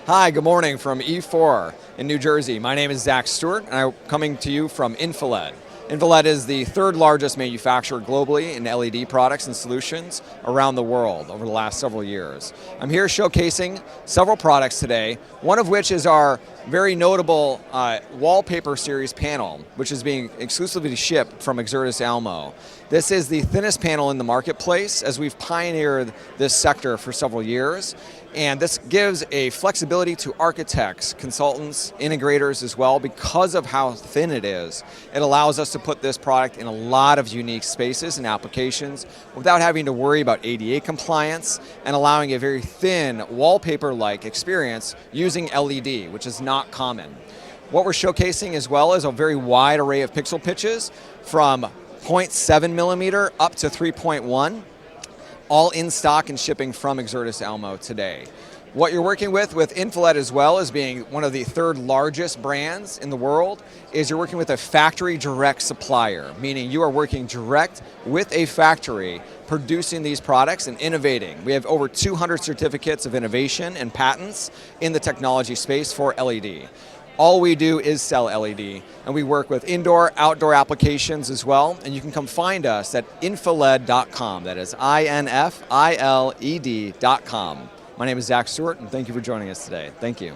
Hi, good morning from E4 in New Jersey. My name is Zach Stewart, and I'm coming to you from INFiLED. INFiLED is the third largest manufacturer globally in LED products and solutions around the world over the last several years. I'm here showcasing several products today, one of which is our very notable Wallpaper series panel, which is being exclusively shipped from Exertis Almo. This is the thinnest panel in the marketplace, as we've pioneered this sector for several years. And this gives a flexibility to architects, consultants, integrators as well. Because of how thin it is, it allows us to put this product in a lot of unique spaces and applications without having to worry about ADA compliance and allowing a very thin wallpaper-like experience using LED, which is not common. What we're showcasing as well is a very wide array of pixel pitches from 0.7 millimeter up to 3.1. All in stock and shipping from Exertis Almo today. What you're working with INFiLED as well as being one of the third largest brands in the world is you're working with a factory direct supplier, meaning you are working direct with a factory producing these products and innovating. We have over 200 certificates of innovation and patents in the technology space for LED. All we do is sell LED, and we work with indoor, outdoor applications as well, and you can come find us at INFiLED.com. That is INFiLED.com. My name is Zach Stewart, and thank you for joining us today. Thank you.